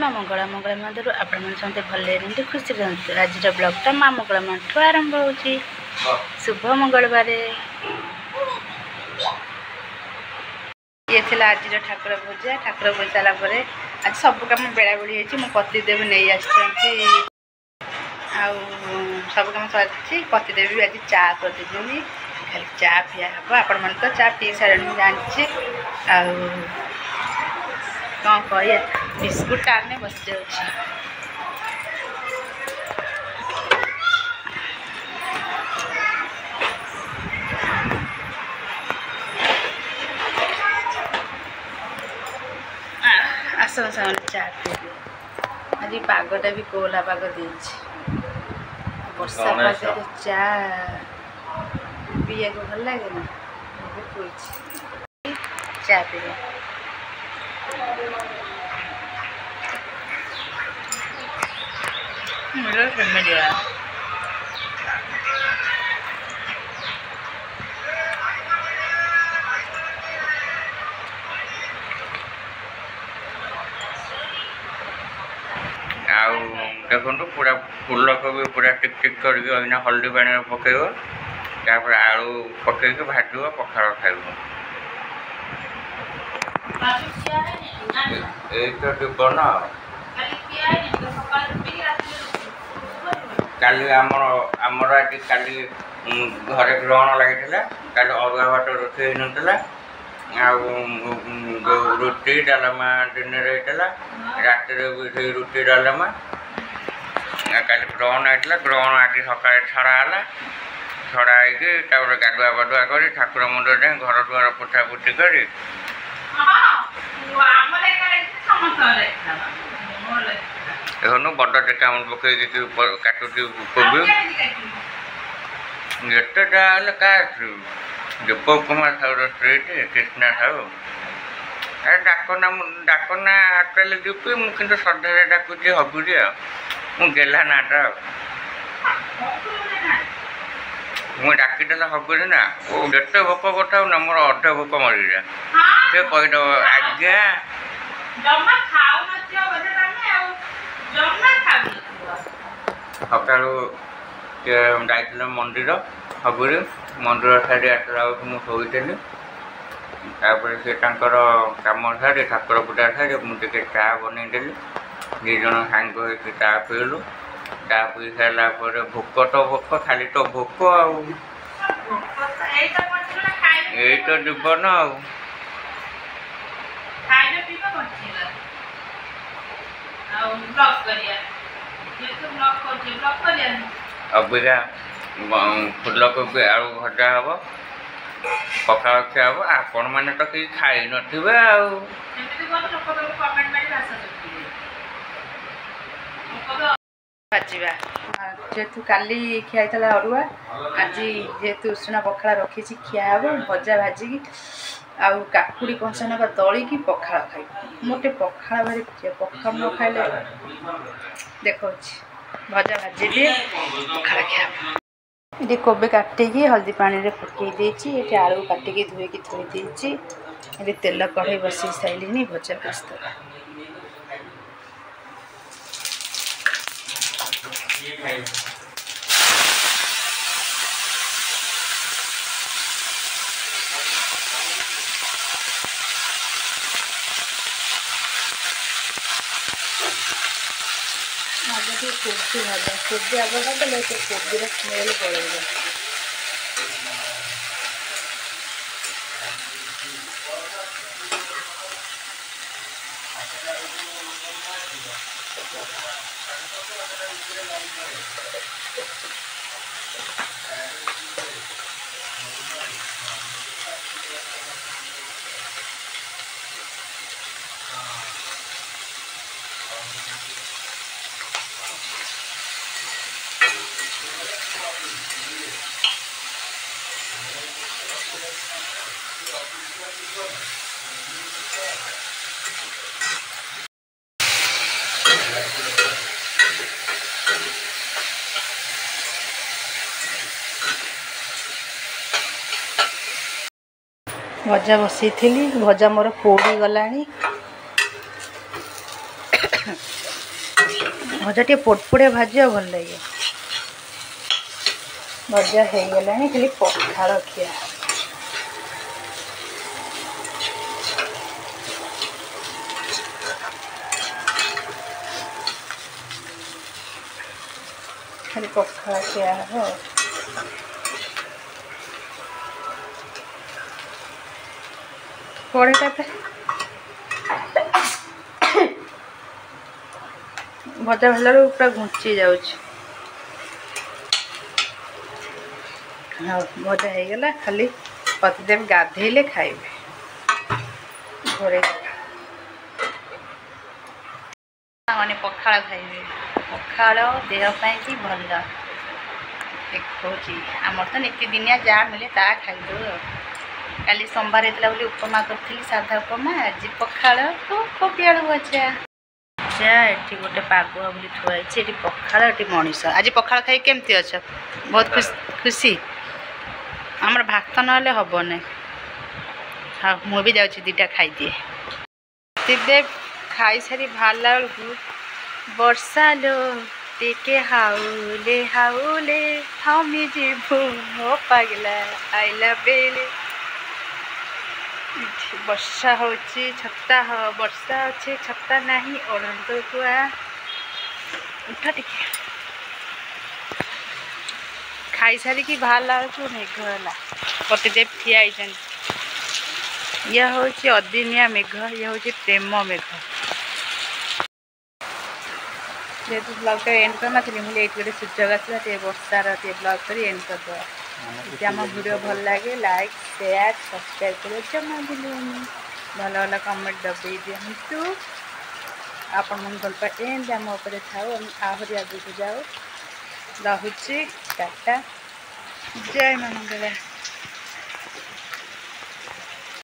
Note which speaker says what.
Speaker 1: माँ मंगला मंगला मंदिर आपण समझते भले खुशी रहते। आज ब्लॉगटा माँ मंगला मंठ आरंभ हो शुभ मंगलवार। ये थी आज ठाकुर पूजा। ठाकुर पूजा सारापर आज सब कम बेला बेली मो पतिदेव नहीं आसी सब कम सरी। पतिदेव भी आज चा कर खाली चा पिया हम। आपण मैंने तो चा पी सारे जानचे कौन कह बिस्कुट आने बस जाऊँ। आस चा पी आज पागटा भी कोला पाग दे वर्षा पाग चा पीया को भल लगे ना चा पी
Speaker 2: देखो पूरा फूल को भी पूरा टिक टिक करके हल्दी पानी पकेब तापर आलू पकई भाज पखाड़ खाइब। जीवन काली आमर आज काली घरे ग्रहण लगी काली अरुआ भात रोषे नाला रुटी डालमा दिन रात रुटी डालमा काली ग्रहण होता। ग्रहण आज सका छड़ा छड़ा हो गाधुआ पाधुआ कर ठाकुर मंदिर जाए घर दुआर पोछा पोछी कर बड़ टेका पकई काटुची कोबी एतटा क्या दीपक कुमार साहू स्त्री कृष्णा साहू डाकना आटोल दीपी मुझे श्रद्धा डाकुची हबुरी गेला नाटा मुझे डाकिदेला हबुरी ना जिते भोक करता ना मोर अधे भोक मरी जा कहीद आज्ञा सका जाइए मंदिर हबुरी मंदिर सारी आसला मुझे से कम सारी ठाकुर पूजा सारी मुझे चा बनईदेली दीज सांग चा पीलु चा पी सारापर भोक तो भोक खाली तो भोक आई तो जीवन अबिका फूल कोबी आलू भजा हम पखाड़ खिया हम आपण मैंने तो कि खाई नथिबे
Speaker 1: भाजवा जेहेतु काली खिया अरुआ आज जेहेतु उषुना पखाड़ रखी खिया हम भजा भाजिकी आउ काकुड़ी कंसा ना दलिकी पखाड़ खाई मोटे पखाड़ भारी प्रिय पखाड़ न खाइले देखो भजा भाजी दिए पखाड़ खिया। ये कोबी काटिकी हल्दी पानी रे पकई देछि। ये आलू काटिकी धोईकी थोई देछि। ये तेल कढ़ई बसई साइलिनी भजा प्रस्तुत। कोबी भाजा कोबी आग करदे कोबीर स्मेल पड़ेगा। भजा बसई थी भजा मोर पोड़ी गलानी भजा टे पोटपोड़िया भाजा भल लगे भजा हो गला खाली पखाड़ खिया खाली पखाड़ खिया हो कड़ेटा भजा भल पूरा घुंची जाऊँ हाँ भजा हो गला खाली पतिदेव गाधेले खाइबे घरे मैंने पखाड़ खाइबे पखाड़ देहपाई कि भल देखी आमर तो नीतिदिनिया जहाँ मिले ता खाइदे काली सोमवार होता बोली उपमा करी साधा उपमा आज पखाड़ तो कोबी आलू भजा ये गोटे पागुआ बोली थुआई पखाड़ ये मनीष आज पखाड़ खाई केमती अच्छ बहुत खुशी आमर भात ना हम ना हाँ मुझे जाऊँ दीटा खाईदिए पतिदेव खाई सारी बाहरला बेलू वर्षा लो टिके हाउले हाउले हमी जीवु मो पागला आइला बेले वर्षा होची छत्ता वर्षा अच्छे छत्ता नहीं ओढ़ कुआ उठा टिके खाई सारी कि बाहरला बेलू मेघ है पतिदेव ठिया यह हूँ अदिनिया मेघ यह हूँ प्रेम मेघ जेहतु ब्लॉग तो एंड करना थी मुझे गोटे सुजोग आसला वर्षार ब्लॉग कर एंड करदे যদি আমার ভিডিও ভাল লাগে লাইক শেয়ার সবসক্রাইব করে জমা ভুলুনি ভাল ভাল কমেন্ট দবাই দিଅନ୍ତୁ ଆପଣମାନେ ଭଲ ପାଏ ଏମିତି ଆମ ଉପରେ ଥାଉ ଆମେ ଆହୁରି ଆଗକୁ ଯାଉ ରହୁଛି ଟାଟା ଜୟ ମା ମଙ୍ଗଳା।